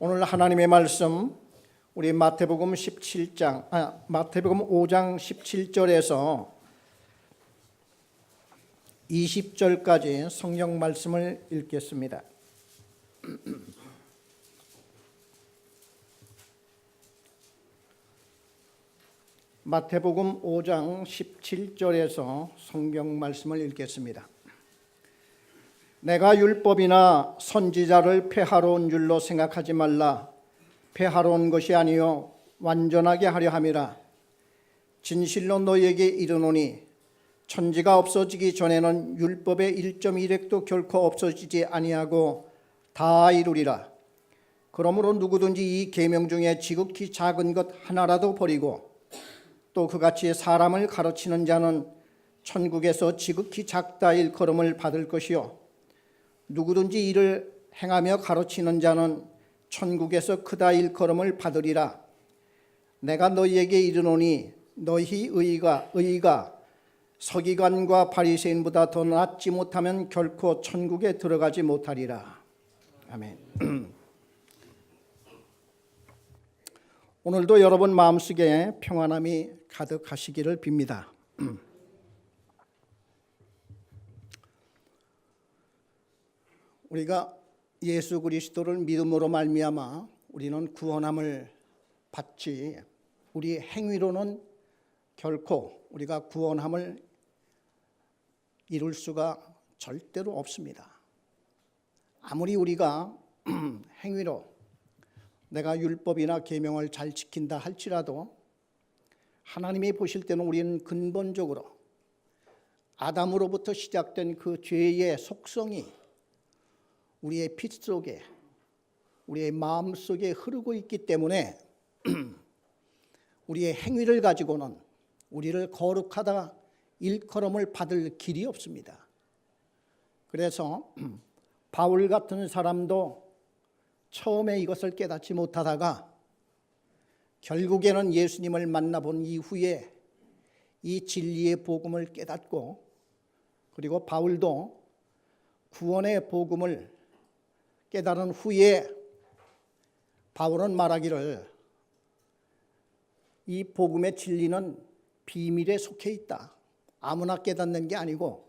오늘 하나님의 말씀 우리 마태복음 5장 17절에서 20절까지 성경 말씀을 읽겠습니다. 마태복음 5장 17절에서 성경 말씀을 읽겠습니다. 내가 율법이나 선지자를 폐하러 온 줄로 생각하지 말라. 폐하러 온 것이 아니요 완전하게 하려 함이라. 진실로 너희에게 이르노니 천지가 없어지기 전에는 율법의 1.1획도 결코 없어지지 아니하고 다 이루리라. 그러므로 누구든지 이 계명 중에 지극히 작은 것 하나라도 버리고 또 그같이 사람을 가르치는 자는 천국에서 지극히 작다 일컬음을 받을 것이요 누구든지 이를 행하며 가르치는 자는 천국에서 크다 일컬음을 받으리라. 내가 너희에게 이르노니 너희 의가 서기관과 바리새인보다 더 낫지 못하면 결코 천국에 들어가지 못하리라. 아멘. 오늘도 여러분 마음속에 평안함이 가득하시기를 빕니다. 우리가 예수 그리스도를 믿음으로 말미암아 우리는 구원함을 받지 우리 행위로는 결코 우리가 구원함을 이룰 수가 절대로 없습니다. 아무리 우리가 행위로 내가 율법이나 계명을 잘 지킨다 할지라도 하나님이 보실 때는 우리는 근본적으로 아담으로부터 시작된 그 죄의 속성이 우리의 피 속에 우리의 마음 속에 흐르고 있기 때문에 우리의 행위를 가지고는 우리를 거룩하다 일컬음을 받을 길이 없습니다. 그래서 바울 같은 사람도 처음에 이것을 깨닫지 못하다가 결국에는 예수님을 만나본 이후에 이 진리의 복음을 깨닫고 그리고 바울도 구원의 복음을 깨달은 후에 바울은 말하기를 이 복음의 진리는 비밀에 속해 있다. 아무나 깨닫는 게 아니고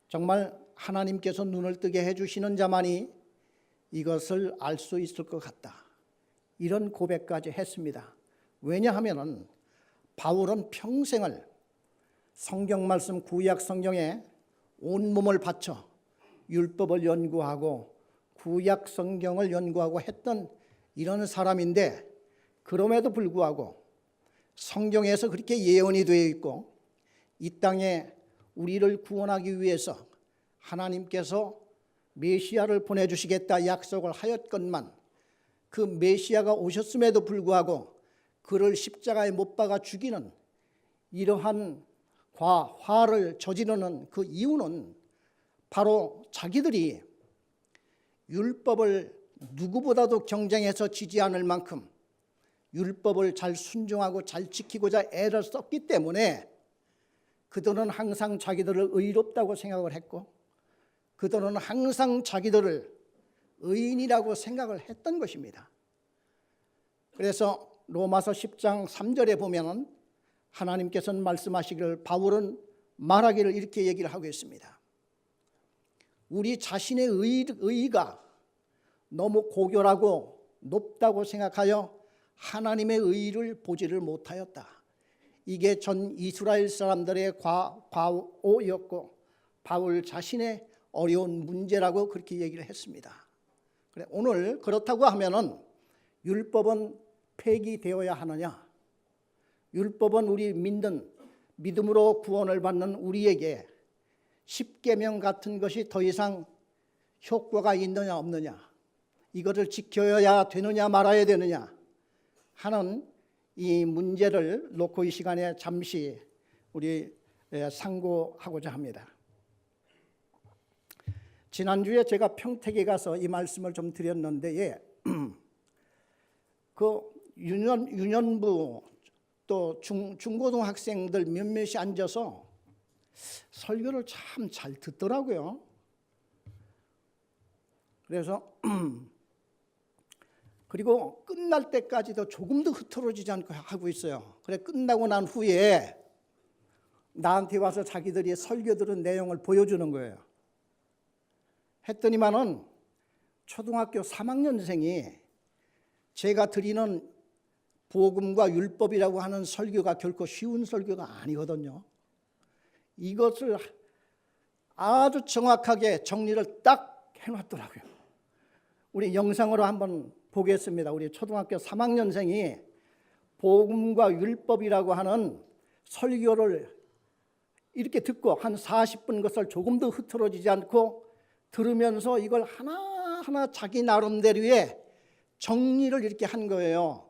정말 하나님께서 눈을 뜨게 해주시는 자만이 이것을 알 수 있을 것 같다. 이런 고백까지 했습니다. 왜냐하면 바울은 평생을 성경 말씀 구약 성경에 온몸을 바쳐 율법을 연구하고 구약 성경을 연구하고 했던 이런 사람인데 그럼에도 불구하고 성경에서 그렇게 예언이 되어 있고 이 땅에 우리를 구원하기 위해서 하나님께서 메시아를 보내주시겠다 약속을 하였건만 그 메시아가 오셨음에도 불구하고 그를 십자가에 못 박아 죽이는 이러한 화를 저지르는 그 이유는 바로 자기들이 율법을 누구보다도 경쟁해서 지지 않을 만큼 율법을 잘 순종하고 잘 지키고자 애를 썼기 때문에 그들은 항상 자기들을 의롭다고 생각을 했고 그들은 항상 자기들을 의인이라고 생각을 했던 것입니다. 그래서 로마서 10장 3절에 보면 하나님께서는 말씀하시기를 바울은 말하기를 이렇게 얘기를 하고 있습니다. 우리 자신의 의의가 너무 고결하고 높다고 생각하여 하나님의 의의를 보지를 못하였다. 이게 전 이스라엘 사람들의 과오였고 바울 자신의 어려운 문제라고 그렇게 얘기를 했습니다. 그래, 오늘 그렇다고 하면은 율법은 폐기되어야 하느냐? 율법은 우리 믿음으로 구원을 받는 우리에게 십계명 같은 것이 더 이상 효과가 있느냐 없느냐, 이것을 지켜야 되느냐 말아야 되느냐 하는 이 문제를 놓고 이 시간에 잠시 우리 상고하고자 합니다. 지난주에 제가 평택에 가서 이 말씀을 좀 드렸는데 그 유년부 또 중고등학생들 몇몇이 앉아서 설교를 참 잘 듣더라고요. 그래서 그리고 끝날 때까지도 조금도 흐트러지지 않고 하고 있어요. 그래 끝나고 난 후에 나한테 와서 자기들이 설교 들은 내용을 보여주는 거예요. 했더니만은 초등학교 3학년생이 제가 드리는 복음과 율법이라고 하는 설교가 결코 쉬운 설교가 아니거든요. 이것을 아주 정확하게 정리를 딱 해놨더라고요. 우리 영상으로 한번 보겠습니다. 우리 초등학교 3학년생이 복음과 율법이라고 하는 설교를 이렇게 듣고 한 40분 것을 조금도 흐트러지지 않고 들으면서 이걸 하나하나 자기 나름대로의 정리를 이렇게 한 거예요.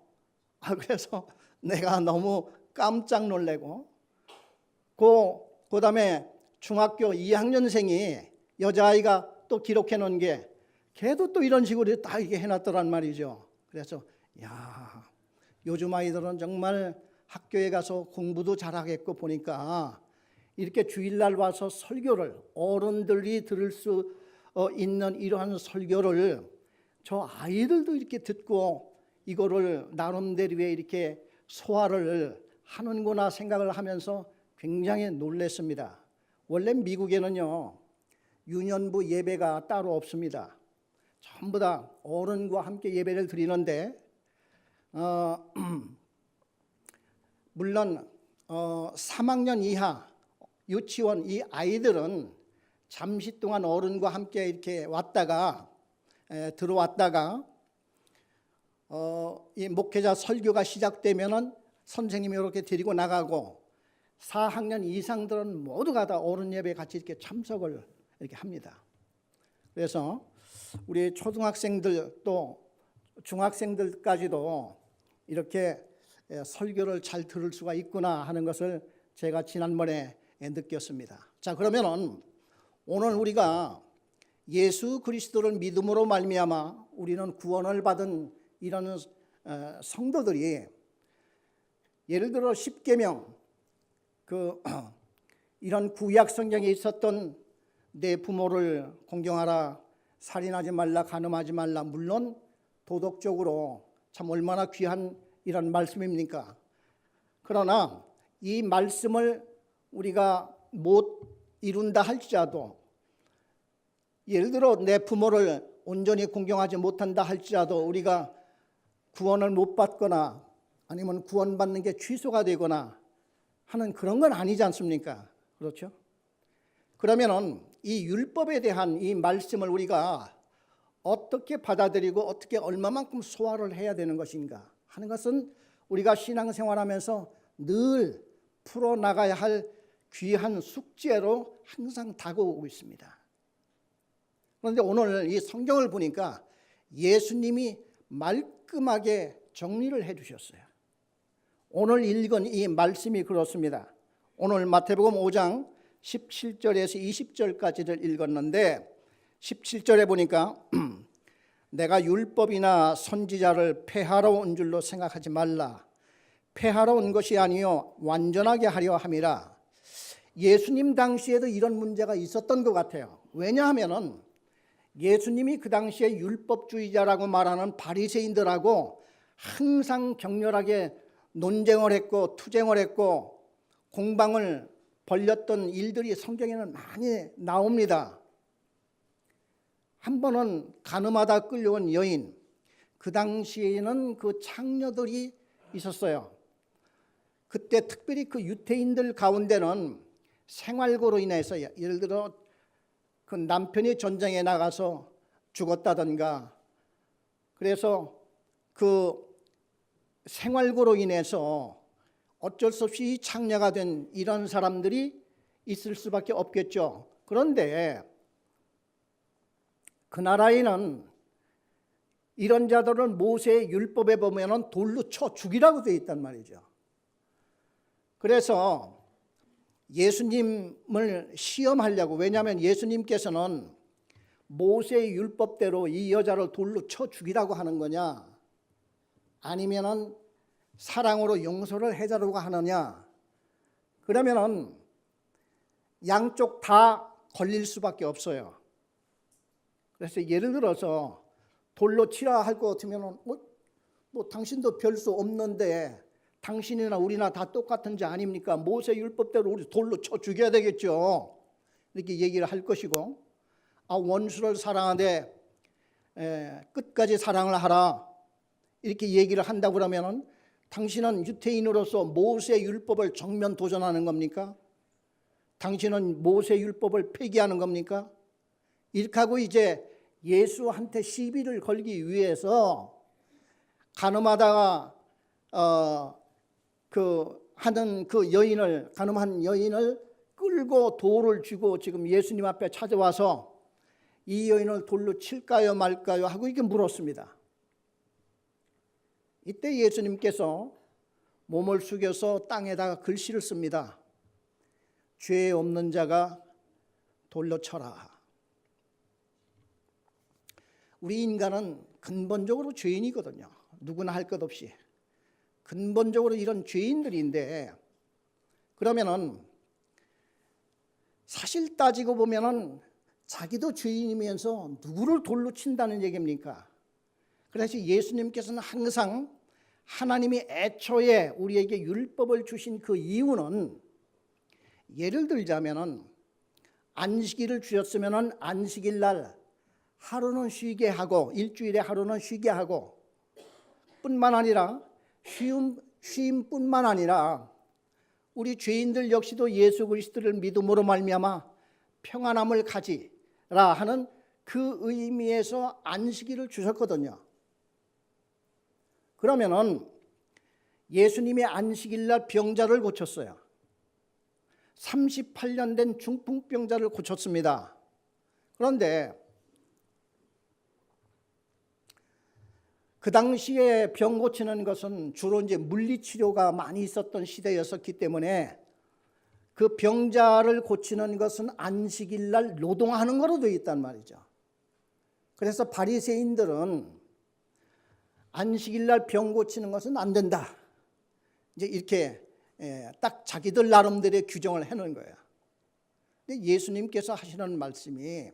그래서 내가 너무 깜짝 놀래고 그 다음에 중학교 2학년생이 여자아이가 또 기록해 놓은 게 걔도 또 이런 식으로 딱 이렇게 해놨더란 말이죠. 그래서 야, 요즘 아이들은 정말 학교에 가서 공부도 잘하겠고 보니까 이렇게 주일날 와서 설교를 어른들이 들을 수 있는 이러한 설교를 저 아이들도 이렇게 듣고 이거를 나름대로의 이렇게 소화를 하는구나 생각을 하면서 굉장히 놀랐습니다. 원래 미국에는요 유년부 예배가 따로 없습니다. 전부 다 어른과 함께 예배를 드리는데 물론 3학년 이하 유치원 이 아이들은 잠시 동안 어른과 함께 이렇게 왔다가 들어왔다가 이 목회자 설교가 시작되면은 선생님이 이렇게 데리고 나가고 4학년 이상들은 모두가 다 어른 예배에 같이 이렇게 참석을 이렇게 합니다. 그래서 우리 초등학생들 또 중학생들까지도 이렇게 설교를 잘 들을 수가 있구나 하는 것을 제가 지난번에 느꼈습니다. 자, 그러면은 오늘 우리가 예수 그리스도를 믿음으로 말미암아 우리는 구원을 받은 이런 성도들이 예를 들어 십계명 이런 구약 성경에 있었던 내 부모를 공경하라, 살인하지 말라, 간음하지 말라, 물론 도덕적으로 참 얼마나 귀한 이런 말씀입니까? 그러나 이 말씀을 우리가 못 이룬다 할지라도 예를 들어 내 부모를 온전히 공경하지 못한다 할지라도 우리가 구원을 못 받거나 아니면 구원받는 게 취소가 되거나 하는 그런 건 아니지 않습니까? 그렇죠? 그러면은 이 율법에 대한 이 말씀을 우리가 어떻게 받아들이고 어떻게 얼마만큼 소화를 해야 되는 것인가 하는 것은 우리가 신앙생활하면서 늘 풀어나가야 할 귀한 숙제로 항상 다가오고 있습니다. 그런데 오늘 이 성경을 보니까 예수님이 말끔하게 정리를 해 주셨어요. 오늘 읽은 이 말씀이 그렇습니다. 오늘 마태복음 5장 17절에서 20절까지를 읽었는데 17절에 보니까 내가 율법이나 선지자를 폐하러 온 줄로 생각하지 말라. 폐하러 온 것이 아니요 완전하게 하려 함이라. 예수님 당시에도 이런 문제가 있었던 것 같아요. 왜냐하면 예수님이 그 당시에 율법주의자라고 말하는 바리새인들하고 항상 격렬하게 논쟁을 했고 투쟁을 했고 공방을 벌였던 일들이 성경에는 많이 나옵니다. 한 번은 간음하다 끌려온 여인, 그 당시에는 그 창녀들이 있었어요. 그때 특별히 그 유대인들 가운데는 생활고로 인해서 예를 들어 그 남편이 전쟁에 나가서 죽었다든가 그래서 그 생활고로 인해서 어쩔 수 없이 창녀가 된 이런 사람들이 있을 수밖에 없겠죠. 그런데 그 나라에는 이런 자들을 모세의 율법에 보면은 돌로 쳐 죽이라고 되어 있단 말이죠. 그래서 예수님을 시험하려고, 왜냐하면 예수님께서는 모세의 율법대로 이 여자를 돌로 쳐 죽이라고 하는 거냐 아니면은 사랑으로 용서를 해주려고 하느냐, 그러면은 양쪽 다 걸릴 수밖에 없어요. 그래서 예를 들어서 돌로 치라 할 것 같으면은 뭐 당신도 별 수 없는데 당신이나 우리나 다 똑같은 자 아닙니까? 모세 율법대로 우리 돌로 쳐 죽여야 되겠죠. 이렇게 얘기를 할 것이고, 원수를 사랑하되 끝까지 사랑을 하라, 이렇게 얘기를 한다고 그러면은 당신은 유태인으로서 모세 율법을 정면 도전하는 겁니까? 당신은 모세 율법을 폐기하는 겁니까? 이렇게 하고 이제 예수한테 시비를 걸기 위해서 가늠하다가 하는 그 여인을, 가늠한 여인을 끌고 돌을 쥐고 지금 예수님 앞에 찾아와서 이 여인을 돌로 칠까요 말까요 하고 이렇게 물었습니다. 이때 예수님께서 몸을 숙여서 땅에다가 글씨를 씁니다. 죄 없는 자가 돌로 쳐라. 우리 인간은 근본적으로 죄인이거든요. 누구나 할 것 없이 근본적으로 이런 죄인들인데, 그러면은 사실 따지고 보면은 자기도 죄인이면서 누구를 돌로 친다는 얘기입니까? 그래서 예수님께서는 항상 하나님이 애초에 우리에게 율법을 주신 그 이유는, 예를 들자면은 안식일을 주셨으면은 안식일 날 하루는 쉬게 하고, 일주일에 하루는 쉬게 하고, 뿐만 아니라 쉼뿐만 아니라 우리 죄인들 역시도 예수 그리스도를 믿음으로 말미암아 평안함을 가지라 하는 그 의미에서 안식일을 주셨거든요. 그러면은 예수님이 안식일 날 병자를 고쳤어요. 38년 된 중풍병자를 고쳤습니다. 그런데 그 당시에 병 고치는 것은 주로 이제 물리치료가 많이 있었던 시대였었기 때문에 그 병자를 고치는 것은 안식일 날 노동하는 거로 되어 있단 말이죠. 그래서 바리새인들은 안식일 날 병 고치는 것은 안 된다, 이제 이렇게 딱 자기들 나름대로의 규정을 해놓은 거예요. 근데 예수님께서 하시는 말씀이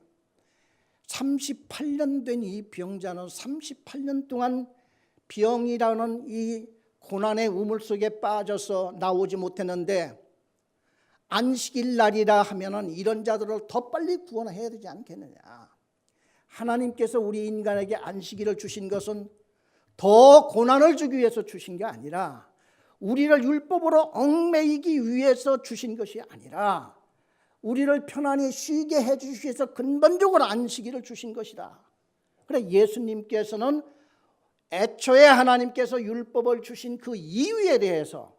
38년 된 이 병자는 38년 동안 병이라는 이 고난의 우물 속에 빠져서 나오지 못했는데 안식일 날이라 하면은 이런 자들을 더 빨리 구원해야 되지 않겠느냐. 하나님께서 우리 인간에게 안식일을 주신 것은 더 고난을 주기 위해서 주신 게 아니라, 우리를 율법으로 얽매이기 위해서 주신 것이 아니라 우리를 편안히 쉬게 해주시기 위해서 근본적으로 안식일을 주신 것이다. 그래 예수님께서는 애초에 하나님께서 율법을 주신 그 이유에 대해서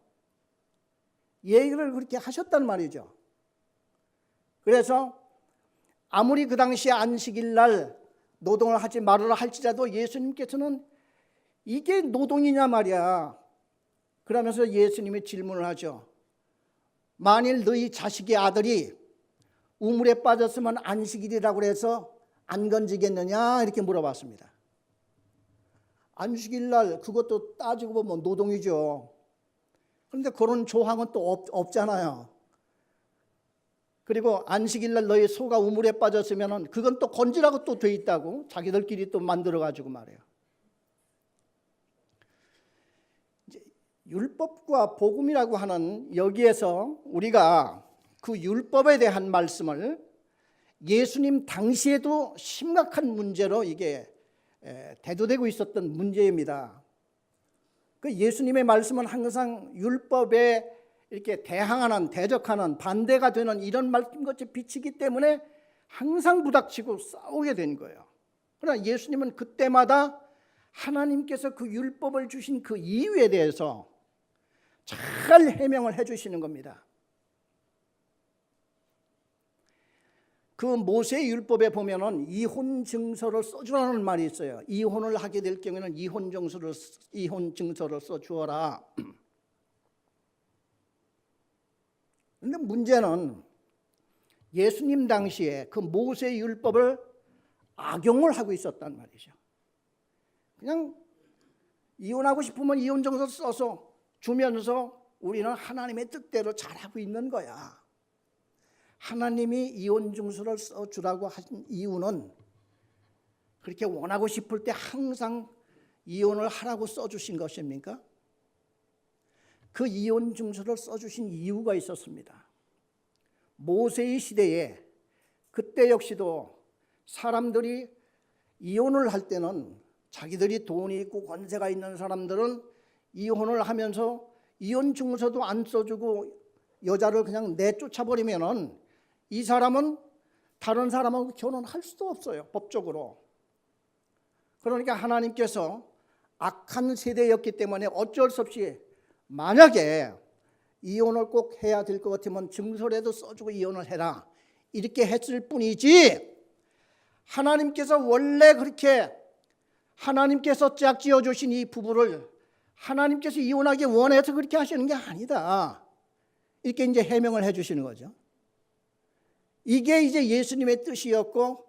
얘기를 그렇게 하셨단 말이죠. 그래서 아무리 그 당시에 안식일 날 노동을 하지 말으라 할지라도 예수님께서는 이게 노동이냐 말이야. 그러면서 예수님이 질문을 하죠. 만일 너희 자식의 아들이 우물에 빠졌으면 안식일이라고 해서 안 건지겠느냐 이렇게 물어봤습니다. 안식일 날 그것도 따지고 보면 노동이죠. 그런데 그런 조항은 또 없잖아요. 그리고 안식일 날 너희 소가 우물에 빠졌으면 그건 또 건지라고 또 돼 있다고 자기들끼리 또 만들어 가지고 말해요. 율법과 복음이라고 하는 여기에서 우리가 그 율법에 대한 말씀을 예수님 당시에도 심각한 문제로 이게 대두되고 있었던 문제입니다. 그 예수님의 말씀은 항상 율법에 이렇게 대항하는, 대적하는, 반대가 되는 이런 말씀같이 비치기 때문에 항상 부닥치고 싸우게 된 거예요. 그러나 예수님은 그때마다 하나님께서 그 율법을 주신 그 이유에 대해서 잘 해명을 해주시는 겁니다. 그 모세 율법에 보면은 이혼 증서를 써주라는 말이 있어요. 이혼을 하게 될 경우에는 이혼 증서를 써주어라. 그런데 문제는 예수님 당시에 그 모세 율법을 악용을 하고 있었단 말이죠. 그냥 이혼하고 싶으면 이혼 증서 써서 주면서 우리는 하나님의 뜻대로 잘하고 있는 거야. 하나님이 이혼 증서를 써주라고 하신 이유는 그렇게 원하고 싶을 때 항상 이혼을 하라고 써주신 것입니까? 그 이혼 증서를 써주신 이유가 있었습니다. 모세의 시대에 그때 역시도 사람들이 이혼을 할 때는 자기들이 돈이 있고 권세가 있는 사람들은 이혼을 하면서 이혼 증서도 안 써주고 여자를 그냥 내쫓아버리면은 이 사람은 다른 사람하고 결혼할 수도 없어요, 법적으로. 그러니까 하나님께서 악한 세대였기 때문에 어쩔 수 없이 만약에 이혼을 꼭 해야 될 것 같으면 증서라도 써주고 이혼을 해라, 이렇게 했을 뿐이지, 하나님께서 원래 그렇게 하나님께서 짝지어 주신 이 부부를 하나님께서 이혼하기 원해서 그렇게 하시는 게 아니다, 이렇게 이제 해명을 해 주시는 거죠. 이게 이제 예수님의 뜻이었고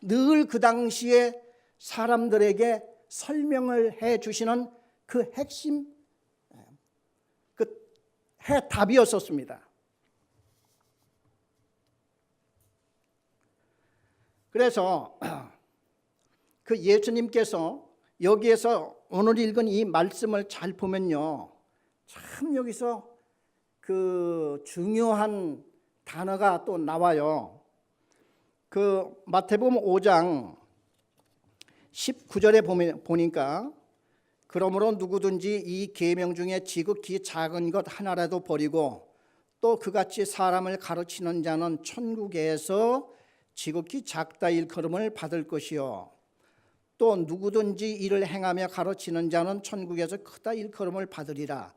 늘 그 당시에 사람들에게 설명을 해 주시는 그 핵심 답이었었습니다. 그래서 그 예수님께서 여기에서 오늘 읽은 이 말씀을 잘 보면요, 참 여기서 그 중요한 단어가 또 나와요. 그 마태복음 5장 19절에 보니까 그러므로 누구든지 이 계명 중에 지극히 작은 것 하나라도 버리고 또 그같이 사람을 가르치는 자는 천국에서 지극히 작다 일컬음을 받을 것이요 또 누구든지 이를 행하며 가르치는 자는 천국에서 크다 일컬음을 받으리라.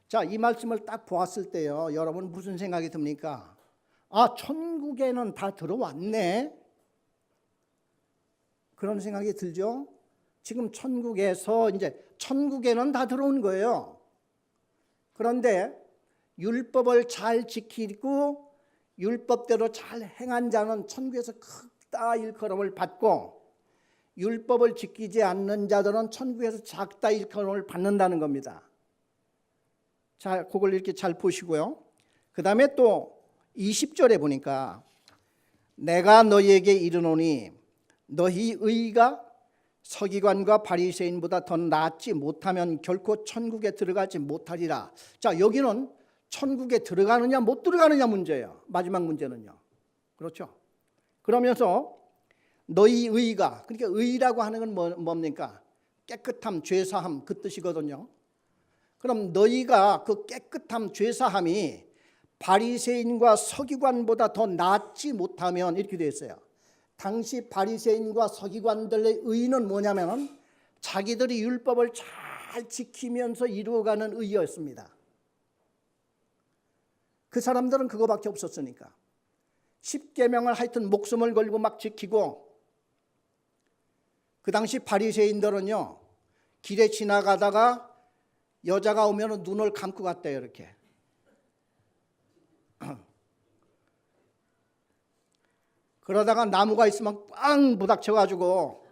자, 이 말씀을 딱 보았을 때요, 여러분 무슨 생각이 듭니까? 아, 천국에는 다 들어왔네, 그런 생각이 들죠. 지금 천국에서 이제 천국에는 다 들어온 거예요. 그런데 율법을 잘 지키고 율법대로 잘 행한 자는 천국에서 크다 일컬음을 받고, 율법을 지키지 않는 자들은 천국에서 작다 일컬음을 받는다는 겁니다. 자, 그걸 이렇게 잘 보시고요. 그 다음에 또 20절에 보니까 내가 너희에게 이르노니 너희 의가 서기관과 바리새인보다 더 낫지 못하면 결코 천국에 들어가지 못하리라. 자, 여기는 천국에 들어가느냐 못 들어가느냐 문제예요. 마지막 문제는요. 그렇죠? 그러면서 너희 의가, 그러니까 의라고 하는 건 뭡니까? 깨끗함, 죄사함, 그 뜻이거든요. 그럼 너희가 그 깨끗함, 죄사함이 바리새인과 서기관보다 더 낫지 못하면, 이렇게 되어 있어요. 당시 바리새인과 서기관들의 의는 뭐냐면 자기들이 율법을 잘 지키면서 이루어가는 의였습니다. 그 사람들은 그거밖에 없었으니까. 십계명을 하여튼 목숨을 걸고 막 지키고, 그 당시 바리새인들은요, 길에 지나가다가 여자가 오면 눈을 감고 갔대요, 이렇게. 그러다가 나무가 있으면 빵 부닥쳐가지고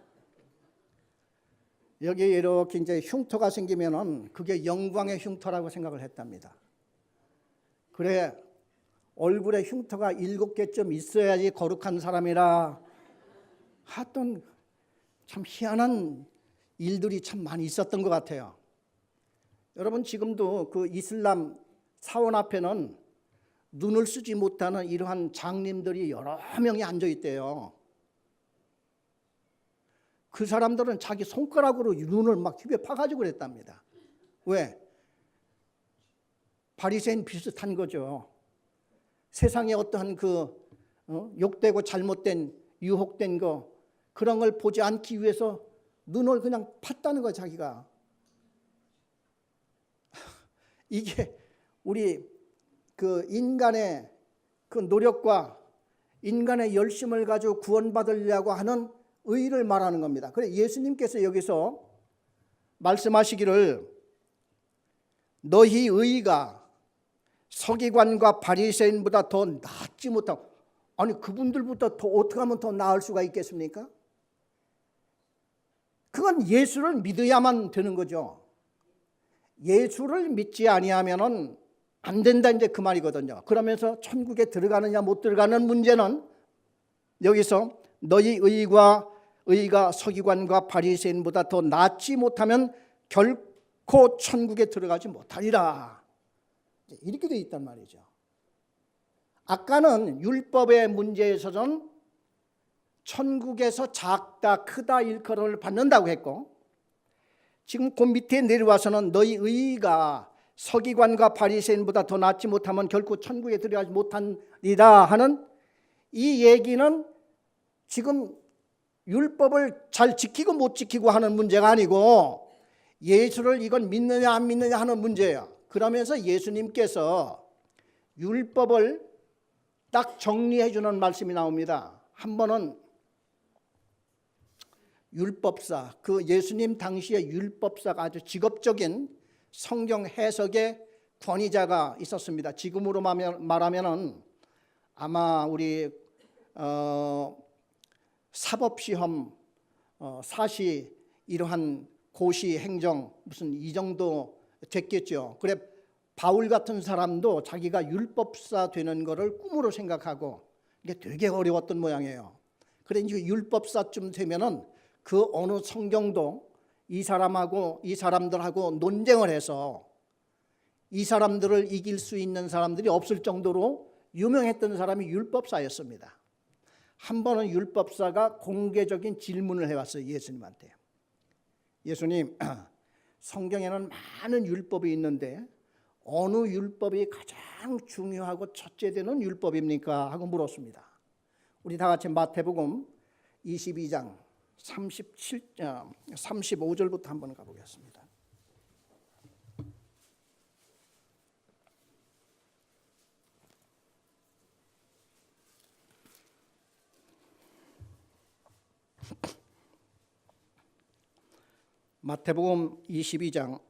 여기에 이렇게 이제 흉터가 생기면은 그게 영광의 흉터라고 생각을 했답니다. 그래, 얼굴에 흉터가 7개쯤 있어야지 거룩한 사람이라 하여튼 참 희한한 일들이 참 많이 있었던 것 같아요. 여러분, 지금도 그 이슬람 사원 앞에는 눈을 쓰지 못하는 이러한 장님들이 여러 명이 앉아 있대요. 그 사람들은 자기 손가락으로 눈을 막 휘벼 파가지고 그랬답니다. 왜? 바리새인 비슷한 거죠. 세상에 어떠한 그 욕되고 잘못된 유혹된 거, 그런 걸 보지 않기 위해서 눈을 그냥 팠다는 거, 자기가. 이게 우리 그 인간의 그 노력과 인간의 열심을 가지고 구원받으려고 하는 의를 말하는 겁니다. 그래, 예수님께서 여기서 말씀하시기를 너희 의가 서기관과 바리새인보다 더 낫지 못하고, 아니 그분들보다 더 어떻게 하면 더 나을 수가 있겠습니까? 그건 예수를 믿어야만 되는 거죠. 예수를 믿지 아니하면은 안 된다, 이제 그 말이거든요. 그러면서 천국에 들어가느냐 못 들어가는 문제는 여기서 너희 의와 의가 서기관과 바리새인보다 더 낫지 못하면 결코 천국에 들어가지 못하리라. 이렇게 되어 있단 말이죠. 아까는 율법의 문제에서는 천국에서 작다 크다 일컬음을 받는다고 했고, 지금 그 밑에 내려와서는 너희 의가 서기관과 바리새인보다 더 낫지 못하면 결코 천국에 들어가지 못하리라 하는 이 얘기는 지금 율법을 잘 지키고 못 지키고 하는 문제가 아니고 예수를 이건 믿느냐 안 믿느냐 하는 문제예요. 그러면서 예수님께서 율법을 딱 정리해 주는 말씀이 나옵니다. 한 번은 율법사, 그 예수님 당시에 율법사가 아주 직업적인 성경 해석의 권위자가 있었습니다. 지금으로 말하면은 아마 우리 사법시험 사시 이러한 고시 행정 무슨 이 정도 됐겠죠. 그래 바울 같은 사람도 자기가 율법사 되는 것을 꿈으로 생각하고 이게 되게 어려웠던 모양이에요. 그래 이제 율법사쯤 되면은 그 어느 성경도 이 사람들하고 논쟁을 해서 이 사람들을 이길 수 있는 사람들이 없을 정도로 유명했던 사람이 율법사였습니다. 한 번은 율법사가 공개적인 질문을 해왔어요. 예수님한테. 예수님, 성경에는 많은 율법이 있는데 어느 율법이 가장 중요하고 첫째 되는 율법입니까? 하고 물었습니다. 우리 다 같이 마태복음 22장 35절부터 한번 가보겠습니다. 마태복음 22장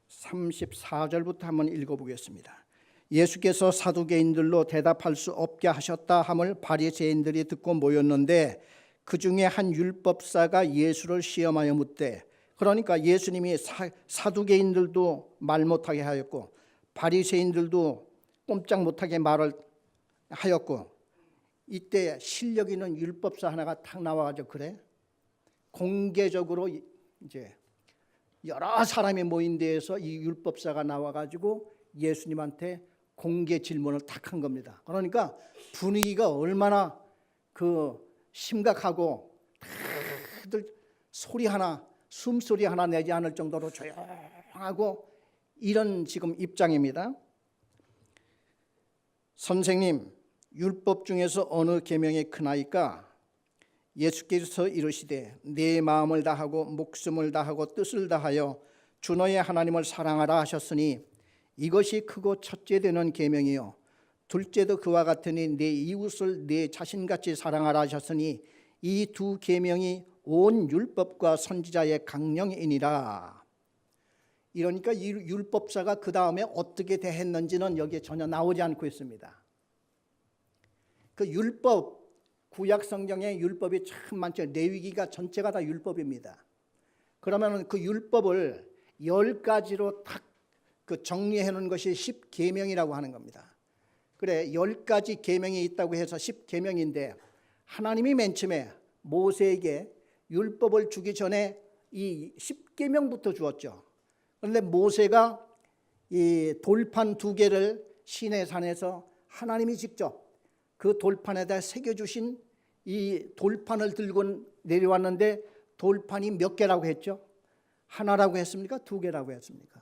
34절부터 한번 읽어보겠습니다. 예수께서 사두개인들로 대답할 수 없게 하셨다 함을 바리새인들이 듣고 모였는데 그 중에 한 율법사가 예수를 시험하여 묻되, 그러니까 예수님이 사두개인들도 말 못하게 하였고 바리새인들도 꼼짝 못하게 말을 하였고, 이때 실력 있는 율법사 하나가 탁 나와가지고 그래 공개적으로 이제 여러 사람이 모인 데에서 이 율법사가 나와가지고 예수님한테 공개 질문을 탁 한 겁니다. 그러니까 분위기가 얼마나 그 심각하고 다들 소리 하나 숨소리 하나 내지 않을 정도로 조용하고 이런 지금 입장입니다. 선생님, 율법 중에서 어느 계명이 크나이까? 예수께서 이르시되 내 마음을 다하고 목숨을 다하고 뜻을 다하여 주 너의 하나님을 사랑하라 하셨으니 이것이 크고 첫째 되는 계명이요 둘째도 그와 같으니 내 이웃을 내 자신같이 사랑하라 하셨으니 이 두 계명이 온 율법과 선지자의 강령이니라. 이러니까 이 율법사가 그 다음에 어떻게 대했는지는 여기에 전혀 나오지 않고 있습니다. 그 율법, 구약 성경에 율법이 참 많죠. 레위기가 전체가 다 율법입니다. 그러면 그 율법을 10가지로 딱 그 정리해 놓은 것이 10계명이라고 하는 겁니다. 그래 10가지 계명이 있다고 해서 10계명인데 하나님이 맨 처음에 모세에게 율법을 주기 전에 이 10계명부터 주었죠. 그런데 모세가 이 돌판 2개를 시내산에서 하나님이 직접 그 돌판에다 새겨주신 이 돌판을 들고 내려왔는데 돌판이 몇 개라고 했죠? 하나라고 했습니까? 2개라고 했습니까?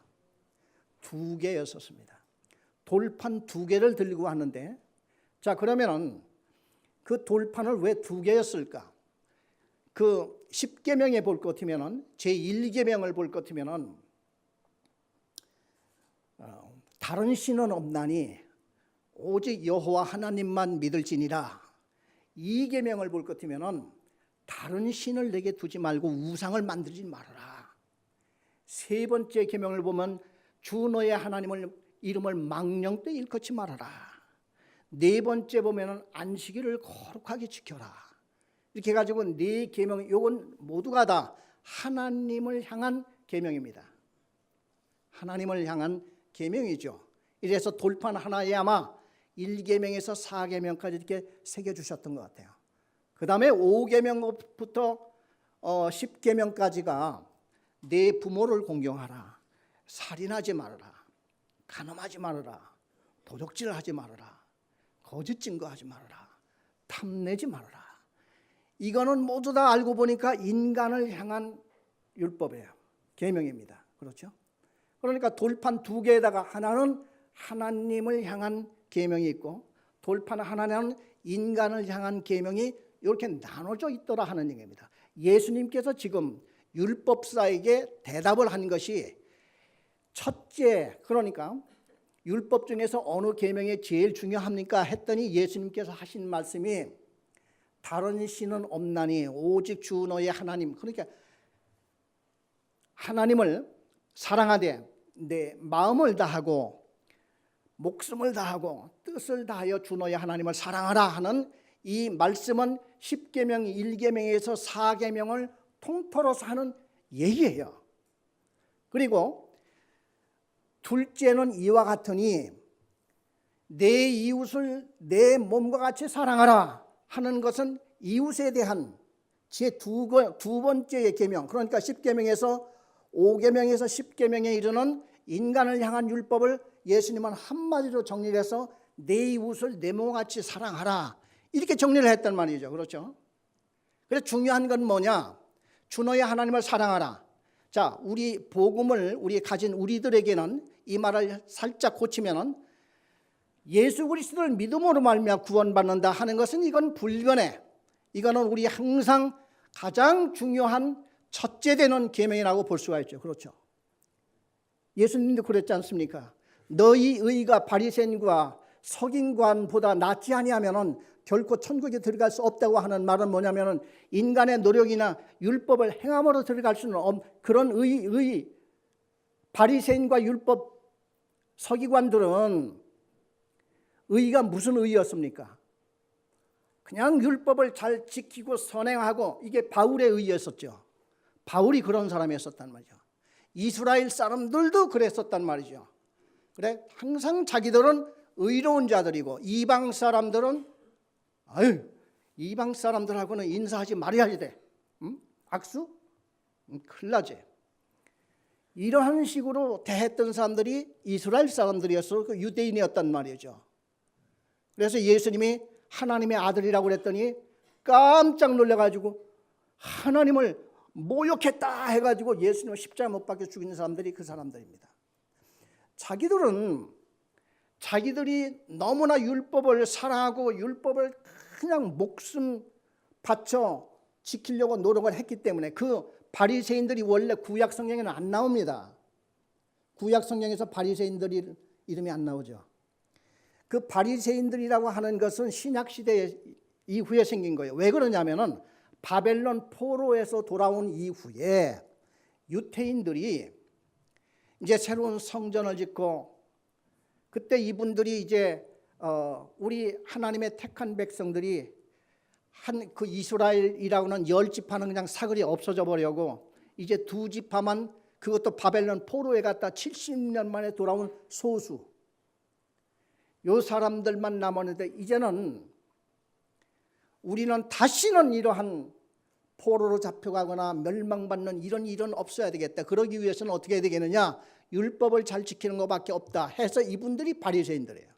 2개였었습니다. 돌판 2개를 들고 왔는데, 자 그러면은 그 돌판을 왜 2개였을까? 그 10계명에 볼 것 같으면은 제1계명을 볼 것 같으면은 다른 신은 없나니 오직 여호와 하나님만 믿을지니라. 2계명을 볼 것 같으면은 다른 신을 내게 두지 말고 우상을 만들지 말아라. 3번째 계명을 보면 주 너의 하나님을 이름을 망령되 일컫지 말아라. 4번째 보면은 안식일을 거룩하게 지켜라. 이렇게 해가지고 4계명, 요건 모두가 다 하나님을 향한 계명입니다. 하나님을 향한 계명이죠. 이래서 돌판 하나에 아마 1계명에서 4계명까지 이렇게 새겨주셨던 것 같아요. 그 다음에 5계명부터 10계명까지가 내 부모를 공경하라, 살인하지 말아라, 간음하지 말아라, 도적질하지 말아라, 거짓 증거하지 말아라, 탐내지 말아라. 이거는 모두 다 알고 보니까 인간을 향한 율법이에요. 계명입니다. 그렇죠? 그러니까 돌판 두 개에다가 하나는 하나님을 향한 계명이 있고 돌판 하나는 인간을 향한 계명이 이렇게 나눠져 있더라 하는 얘기입니다. 예수님께서 지금 율법사에게 대답을 한 것이 첫째, 그러니까 율법 중에서 어느 계명이 제일 중요합니까? 했더니 예수님께서 하신 말씀이 다른 신은 없나니 오직 주 너의 하나님. 그러니까 하나님을 사랑하되 내 마음을 다하고 목숨을 다하고 뜻을 다하여 주 너의 하나님을 사랑하라 하는 이 말씀은 10계명 1계명에서 4계명을 통틀어서 하는 얘기예요. 그리고 둘째는 이와 같으니 내 이웃을 내 몸과 같이 사랑하라 하는 것은 이웃에 대한 제 두 번째의 계명, 그러니까 10계명에서 5계명에서 10계명에 이르는 인간을 향한 율법을 예수님은 한마디로 정리해서 내 이웃을 내 몸과 같이 사랑하라 이렇게 정리를 했단 말이죠. 그렇죠? 그래서 중요한 건 뭐냐? 주 너의 하나님을 사랑하라. 자, 우리 복음을 우리 가진 우리들에게는 이 말을 살짝 고치면은 예수 그리스도를 믿음으로 말미암아 구원받는다 하는 것은 이건 불변해. 이거는 우리 항상 가장 중요한 첫째 되는 계명이라고 볼 수가 있죠. 그렇죠? 예수님도 그랬지 않습니까? 너희 의가 바리새인과 서기관보다 낫지 아니하면은 결코 천국에 들어갈 수 없다고 하는 말은 뭐냐면은 인간의 노력이나 율법을 행함으로 들어갈 수는 없는 그런 바리새인과 율법 서기관들은 의가 무슨 의였습니까? 그냥 율법을 잘 지키고 선행하고 이게 바울의 의였었죠. 바울이 그런 사람이었었단 말이죠. 이스라엘 사람들도 그랬었단 말이죠. 그래 항상 자기들은 의로운 자들이고 이방 사람들은 이방 사람들하고는 인사하지 말아야 돼. 악수? 큰일 나지. 이러한 식으로 대했던 사람들이 이스라엘 사람들이었어. 그 유대인이었단 말이죠. 그래서 예수님이 하나님의 아들이라고 그랬더니 깜짝 놀라가지고 하나님을 모욕했다 해가지고 예수님을 십자가에 못 박혀 죽이는 사람들이 그 사람들입니다. 자기들이 너무나 율법을 사랑하고 율법을 그냥 목숨 바쳐 지키려고 노력을 했기 때문에 그 바리새인들이 원래 구약 성경에는 안 나옵니다. 구약 성경에서 바리새인들이 이름이 안 나오죠. 그 바리새인들이라고 하는 것은 신약 시대 이후에 생긴 거예요. 왜 그러냐면은 바벨론 포로에서 돌아온 이후에 유태인들이 이제 새로운 성전을 짓고 그때 이분들이 이제 우리 하나님의 택한 백성들이 한 그 이스라엘이라고는 10지파는 그냥 사거리 없어져 버려고 이제 2지파만 그것도 바벨론 포로에 갔다 70년 만에 돌아온 소수 요 사람들만 남았는데 이제는 우리는 다시는 이러한 포로로 잡혀가거나 멸망받는 이런 일은 없어야 되겠다. 그러기 위해서는 어떻게 해야 되겠느냐? 율법을 잘 지키는 것밖에 없다 해서 이분들이 바리새인들이에요.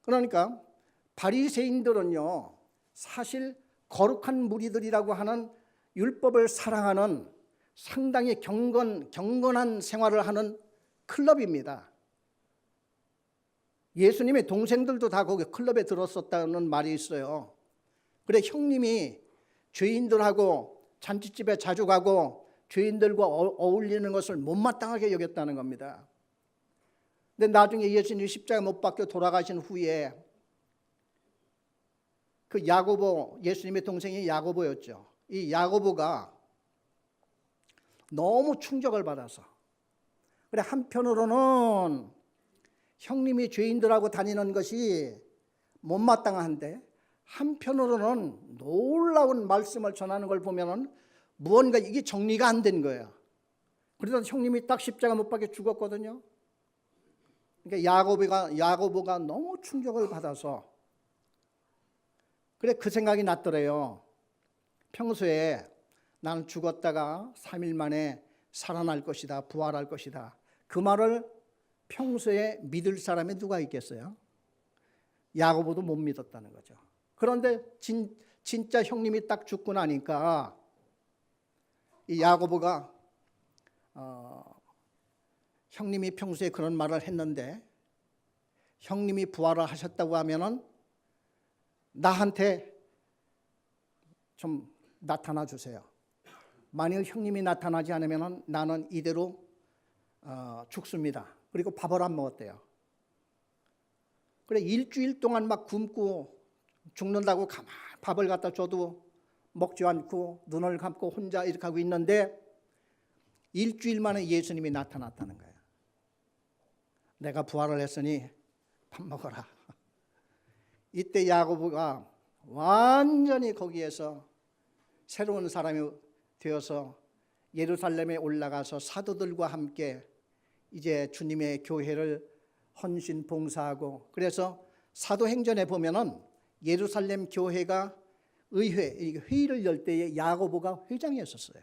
그러니까 바리새인들은요 사실 거룩한 무리들이라고 하는 율법을 사랑하는 상당히 경건한 생활을 하는 클럽입니다. 예수님의 동생들도 다 거기 클럽에 들었었다는 말이 있어요. 그래 형님이 죄인들하고 잔치집에 자주 가고 죄인들과 어울리는 것을 못마땅하게 여겼다는 겁니다. 근데 나중에 예수님이 십자가에 못 박혀 돌아가신 후에 그 야고보, 예수님의 동생이 야고보였죠. 이 야고보가 너무 충격을 받아서 그래 한편으로는 형님이 죄인들하고 다니는 것이 못마땅한데 한편으로는 놀라운 말씀을 전하는 걸 보면은 무언가 이게 정리가 안 된 거예요. 그래서 형님이 딱 십자가 못 박혀 죽었거든요. 그러니까 야고보가 너무 충격을 받아서 그래 그 생각이 났더래요. 평소에 나는 죽었다가 3일 만에 살아날 것이다, 부활할 것이다, 그 말을 평소에 믿을 사람이 누가 있겠어요? 야고보도 못 믿었다는 거죠. 그런데 진짜 형님이 딱 죽고 나니까 이 야고보가 형님이 평소에 그런 말을 했는데 형님이 부활을 하셨다고 하면은 나한테 좀 나타나 주세요. 만일 형님이 나타나지 않으면 나는 이대로 죽습니다. 그리고 밥을 안 먹었대요. 그래 일주일 동안 막 굶고 죽는다고 가만 밥을 갖다 줘도 먹지 않고 눈을 감고 혼자 이렇게 하고 있는데 일주일 만에 예수님이 나타났다는 거예요. 내가 부활을 했으니 밥 먹어라. 이때 야고보가 완전히 거기에서 새로운 사람이 되어서 예루살렘에 올라가서 사도들과 함께 이제 주님의 교회를 헌신 봉사하고, 그래서 사도행전에 보면은 예루살렘 교회가 회의를 열 때에 야고보가 회장이었었어요.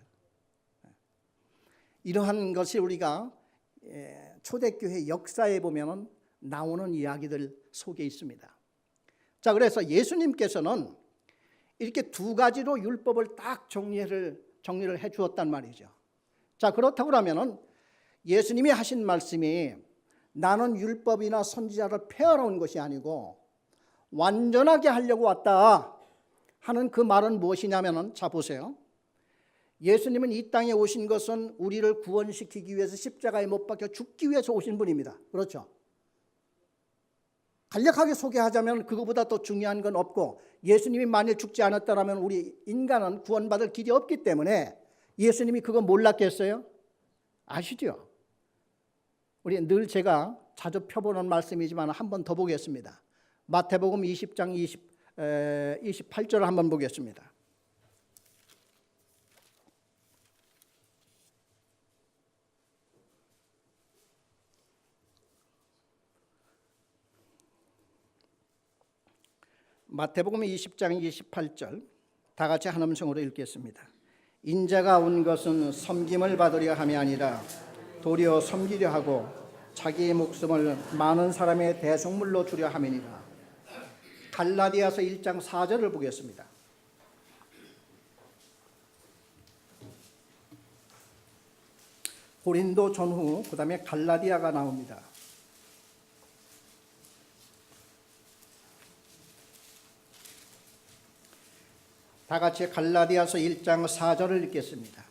이러한 것이 우리가 초대교회 역사에 보면은 나오는 이야기들 속에 있습니다. 자, 그래서 예수님께서는 이렇게 두 가지로 율법을 딱 정리를 해 주었단 말이죠. 자, 그렇다고 하면은 예수님이 하신 말씀이 나는 율법이나 선지자를 폐하러 온 것이 아니고 완전하게 하려고 왔다 하는 그 말은 무엇이냐면은, 자 보세요. 예수님은 이 땅에 오신 것은 우리를 구원시키기 위해서 십자가에 못 박혀 죽기 위해서 오신 분입니다. 그렇죠? 간략하게 소개하자면 그거보다 더 중요한 건 없고, 예수님이 만일 죽지 않았다면 우리 인간은 구원받을 길이 없기 때문에 예수님이 그거 몰랐겠어요? 아시죠? 우리 늘 제가 자주 펴보는 말씀이지만 한 번 더 보겠습니다. 마태복음 20장 28절을 한번 보겠습니다. 마태복음 20장 28절 다 같이 한 음성으로 읽겠습니다. 인자가 온 것은 섬김을 받으려 함이 아니라 도리어 섬기려 하고 자기의 목숨을 많은 사람의 대속물로 주려 함이니라. 갈라디아서 1장 4절을 보겠습니다. 고린도 전후 그 다음에 갈라디아가 나옵니다. 다 같이 갈라디아서 1장 4절을 읽겠습니다.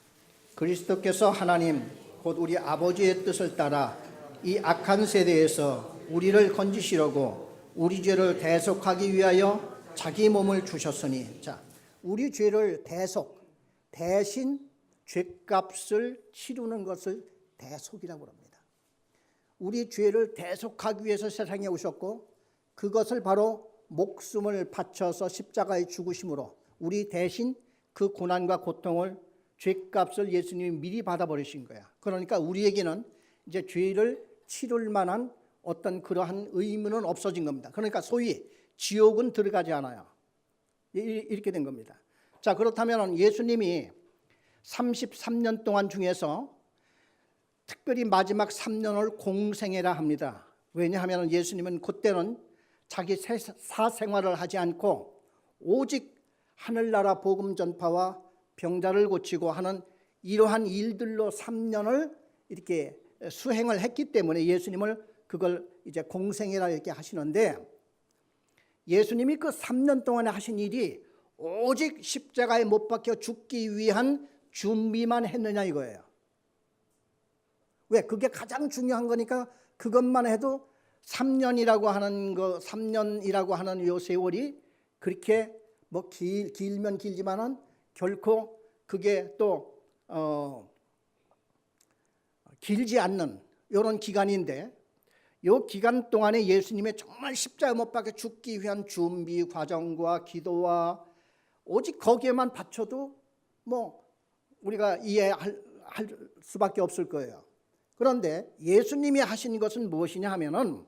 그리스도께서 하나님 곧 우리 아버지의 뜻을 따라 이 악한 세대에서 우리를 건지시려고 우리 죄를 대속하기 위하여 자기 몸을 주셨으니, 자, 우리 죄를 대신 죄값을 치르는 것을 대속이라고 합니다. 우리 죄를 대속하기 위해서 세상에 오셨고 그것을 바로 목숨을 바쳐서 십자가에 죽으심으로 우리 대신 그 고난과 고통을, 죄값을 예수님이 미리 받아버리신 거야. 그러니까 우리에게는 이제 죄를 치를 만한 어떤 그러한 의무는 없어진 겁니다. 그러니까 소위 지옥은 들어가지 않아요. 이렇게 된 겁니다. 자, 그렇다면 예수님이 33년 동안 중에서 특별히 마지막 3년을 공생애라 합니다. 왜냐하면 예수님은 그때는 자기 사생활을 하지 않고 오직 하늘나라 복음 전파와 병자를 고치고 하는 이러한 일들로 3년을 이렇게 수행을 했기 때문에 예수님을 그걸 이제 공생이라 이렇게 하시는데, 예수님이 그 3년 동안에 하신 일이 오직 십자가에 못 박혀 죽기 위한 준비만 했느냐 이거예요. 왜? 그게 가장 중요한 거니까 그것만 해도 3년이라고 하는 요 세월이 그렇게 뭐 길면 길지만은 결코 그게 또 길지 않는 이런 기간인데, 이 기간 동안에 예수님의 정말 십자가 못 박혀 죽기 위한 준비 과정과 기도와 오직 거기에만 바쳐도 뭐 우리가 이해할 수밖에 없을 거예요. 그런데 예수님이 하신 것은 무엇이냐 하면은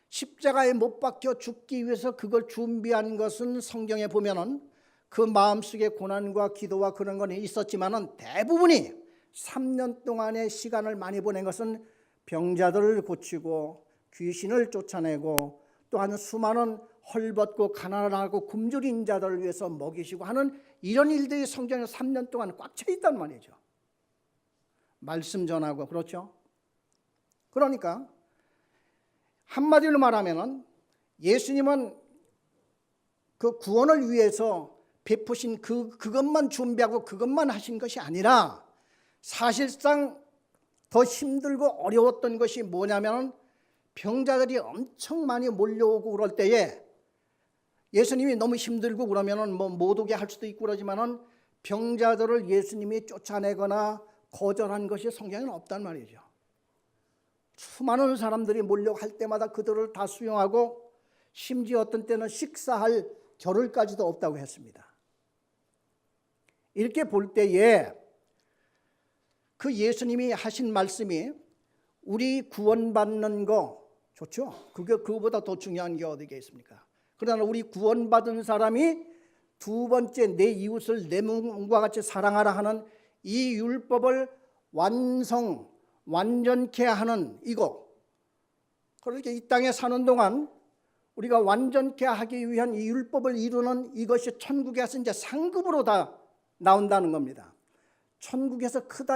십자가에 못 박혀 죽기 위해서 그걸 준비한 것은 성경에 보면은 그 마음속에 고난과 기도와 그런 건 있었지만은 대부분이 3년 동안의 시간을 많이 보낸 것은 병자들을 고치고 귀신을 쫓아내고 또한 수많은 헐벗고 가난하고 굶주린 자들을 위해서 먹이시고 하는 이런 일들이 성경에 3년 동안 꽉 차 있단 말이죠. 말씀 전하고. 그렇죠? 그러니까 한마디로 말하면은 예수님은 그 구원을 위해서 베푸신 그것만 준비하고 그것만 하신 것이 아니라 사실상 더 힘들고 어려웠던 것이 뭐냐면 병자들이 엄청 많이 몰려오고 그럴 때에 예수님이 너무 힘들고 그러면은 뭐 못 오게 할 수도 있고 그러지만은 병자들을 예수님이 쫓아내거나 거절한 것이 성경에는 없단 말이죠. 수많은 사람들이 몰려갈 때마다 그들을 다 수용하고 심지어 어떤 때는 식사할 겨를까지도 없다고 했습니다. 이렇게 볼 때에 그 예수님이 하신 말씀이 우리 구원받는 거 좋죠. 그거보다 더 중요한 게 어디가 있습니까? 그러나 우리 구원받은 사람이 두 번째 내 이웃을 내 몸과 같이 사랑하라 하는 이 율법을 완전케 하는 이거. 그렇게 이 땅에 사는 동안 우리가 완전케 하기 위한 이 율법을 이루는 이것이 천국에서 이제 상급으로 다 나온다는 겁니다. 천국에서 크다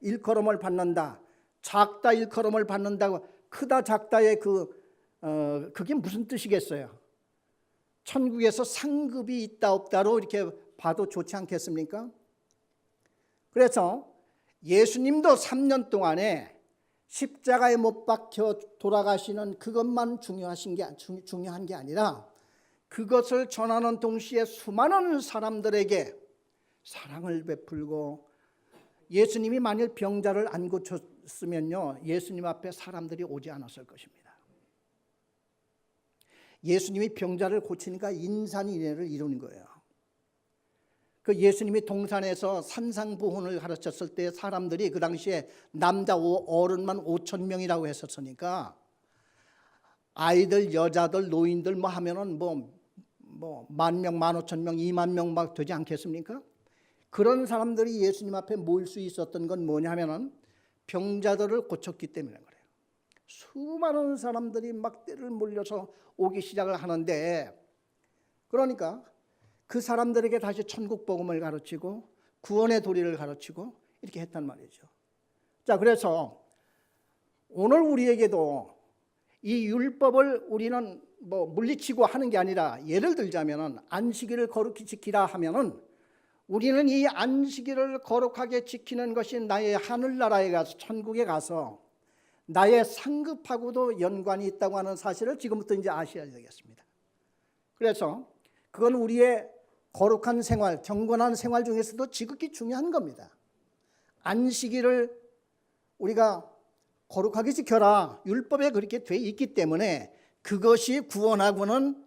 일컬음을 받는다, 작다 일컬음을 받는다고. 크다 작다의 그게 무슨 뜻이겠어요? 천국에서 상급이 있다 없다로 이렇게 봐도 좋지 않겠습니까? 그래서 예수님도 3년 동안에 십자가에 못 박혀 돌아가시는 그것만 중요한 게 아니라 그것을 전하는 동시에 수많은 사람들에게 사랑을 베풀고, 예수님이 만일 병자를 안 고쳤으면요 예수님 앞에 사람들이 오지 않았을 것입니다. 예수님이 병자를 고치니까 인산인해를 이루는 거예요. 그 예수님이 동산에서 산상보훈을 가르쳤을 때 사람들이 그 당시에 남자 어른만 5,000명이라고 했었으니까 아이들, 여자들, 노인들 뭐 하면은 뭐 10,000명, 15,000명, 20,000명 막 되지 않겠습니까? 그런 사람들이 예수님 앞에 모일 수 있었던 건 뭐냐면은 병자들을 고쳤기 때문에 그래요. 수많은 사람들이 막 떼를 몰려서 오기 시작을 하는데, 그러니까 그 사람들에게 다시 천국 복음을 가르치고 구원의 도리를 가르치고 이렇게 했단 말이죠. 자, 그래서 오늘 우리에게도 이 율법을 우리는 뭐 물리치고 하는 게 아니라, 예를 들자면은 안식일을 거룩히 지키라 하면은 우리는 이 안식일을 거룩하게 지키는 것이 나의 하늘나라에 가서, 천국에 가서 나의 상급하고도 연관이 있다고 하는 사실을 지금부터 이제 아셔야 되겠습니다. 그래서 그건 우리의 거룩한 생활, 경건한 생활 중에서도 지극히 중요한 겁니다. 안식일을 우리가 거룩하게 지켜라, 율법에 그렇게 돼 있기 때문에 그것이 구원하고는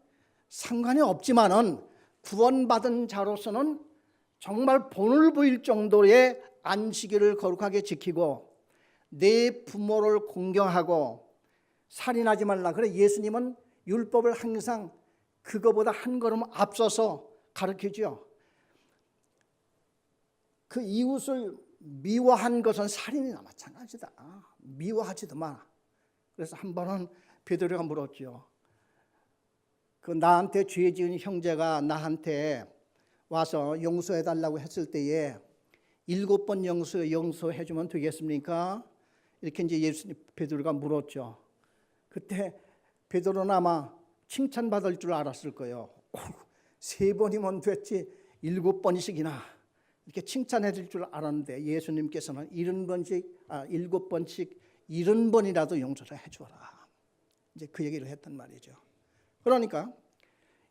상관이 없지만은 구원받은 자로서는 정말 본을 보일 정도의 안식일을 거룩하게 지키고 내 부모를 공경하고 살인하지 말라. 그래 예수님은 율법을 항상 그거보다 한 걸음 앞서서 가르치죠. 그 이웃을 미워한 것은 살인이나 마찬가지다. 미워하지도 마. 그래서 한 번은 베드로가 물었죠. 그 나한테 죄 지은 형제가 나한테 와서 용서해달라고 했을 때에 7번 용서해주면 되겠습니까? 이렇게 이제 베드로가 물었죠. 그때 베드로는 아마 칭찬받을 줄 알았을 거예요. 3번이면 됐지 7번씩이나 이렇게 칭찬해 줄 줄 알았는데 예수님께서는 7번씩 70번이라도 용서를 해줘라. 이제 그 얘기를 했단 말이죠. 그러니까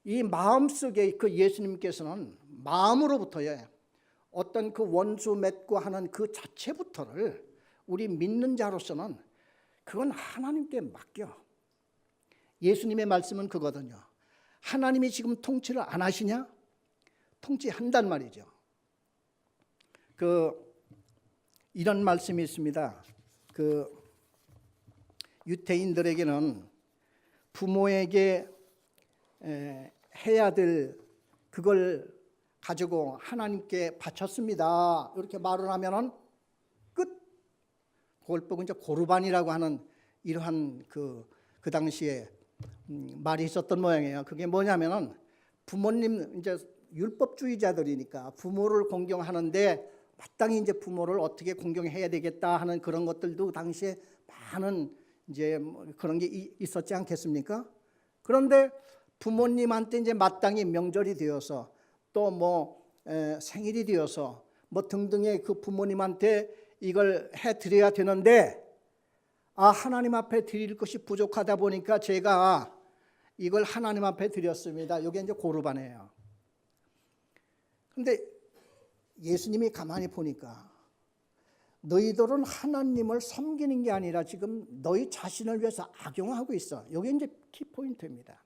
이 마음속에 그 예수님께서는 마음으로부터의 어떤 그 원수 맺고 하는 그 자체부터를 우리 믿는 자로서는 그건 하나님께 맡겨. 예수님의 말씀은 그거거든요. 하나님이 지금 통치를 안 하시냐? 통치한단 말이죠. 이런 말씀이 있습니다. 유대인들에게는 부모에게 해야 될 그걸 가지고 하나님께 바쳤습니다. 이렇게 말을 하면은 끝. 그걸 보고 이제 고르반이라고 하는 이러한 그 당시에 말이 있었던 모양이에요. 그게 뭐냐면은 부모님 이제 율법주의자들이니까 부모를 공경하는데 마땅히 이제 부모를 어떻게 공경해야 되겠다 하는 그런 것들도 당시에 많은 이제 그런 게 있었지 않겠습니까? 그런데 부모님한테 이제 마땅히 명절이 되어서 또 뭐 생일이 되어서 뭐 등등의 그 부모님한테 이걸 해 드려야 되는데 하나님 앞에 드릴 것이 부족하다 보니까 제가 이걸 하나님 앞에 드렸습니다. 이게 이제 고르반이에요. 근데 예수님이 가만히 보니까 너희들은 하나님을 섬기는 게 아니라 지금 너희 자신을 위해서 악용하고 있어. 이게 이제 키포인트입니다.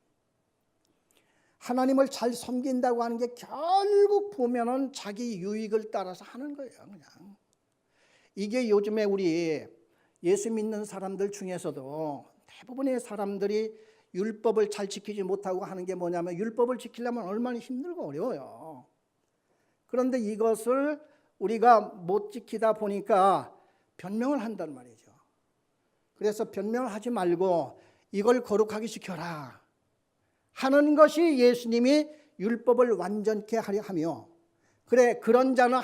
하나님을 잘 섬긴다고 하는 게 결국 보면은 자기 유익을 따라서 하는 거예요. 그냥 이게 요즘에 우리 예수 믿는 사람들 중에서도 대부분의 사람들이 율법을 잘 지키지 못하고 하는 게 뭐냐면 율법을 지키려면 얼마나 힘들고 어려워요. 그런데 이것을 우리가 못 지키다 보니까 변명을 한단 말이죠. 그래서 변명을 하지 말고 이걸 거룩하게 지켜라 하는 것이 예수님이 율법을 완전케 하려 하며, 그래 그런 자는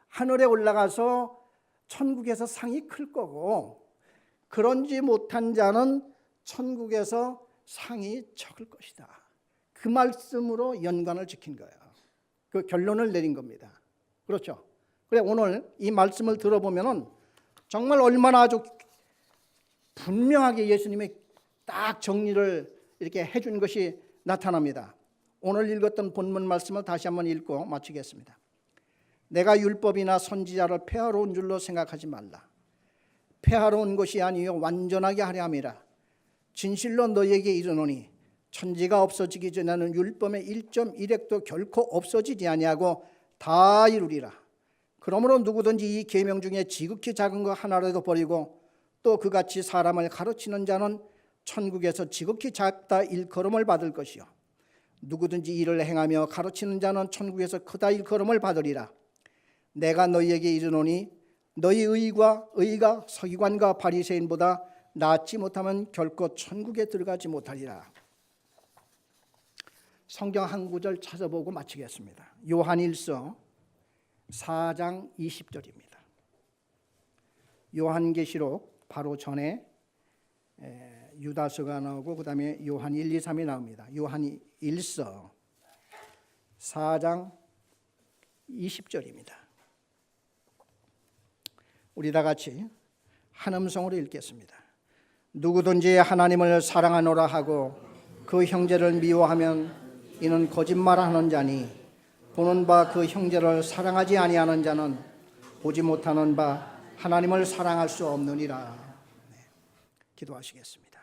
하늘에 올라가서 천국에서 상이 클 거고 그런지 못한 자는 천국에서 상이 적을 것이다. 그 말씀으로 연관을 지킨 거예요. 그 결론을 내린 겁니다. 그렇죠? 그래 오늘 이 말씀을 들어보면은 정말 얼마나 아주 분명하게 예수님이 딱 정리를 이렇게 해준 것이 나타납니다. 오늘 읽었던 본문 말씀을 다시 한번 읽고 마치겠습니다. 내가 율법이나 선지자를 폐하러 온 줄로 생각하지 말라. 폐하러 온 것이 아니요 완전하게 하려 함이라. 진실로 너희에게 이르노니 천지가 없어지기 전에는 율법의 1.1획도 결코 없어지지 아니하고 다 이루리라. 그러므로 누구든지 이 계명 중에 지극히 작은 것 하나라도 버리고 또 그같이 사람을 가르치는 자는 천국에서 지극히 작다 일컬음을 받을 것이요 누구든지 이를 행하며 가르치는 자는 천국에서 크다 일컬음을 받으리라. 내가 너희에게 이르노니 너희 의가 서기관과 바리새인보다 낫지 못하면 결코 천국에 들어가지 못하리라. 성경 한 구절 찾아보고 마치겠습니다. 요한일서 4장 20절입니다. 요한계시록 바로 전에 유다서가 나오고 그 다음에 요한 1, 2, 3이 나옵니다. 요한일서 4장 20절입니다. 우리 다 같이 한 음성으로 읽겠습니다. 누구든지 하나님을 사랑하노라 하고 그 형제를 미워하면 이는 거짓말하는 자니 보는 바 그 형제를 사랑하지 아니하는 자는 보지 못하는 바 하나님을 사랑할 수 없느니라. 네. 기도하시겠습니다.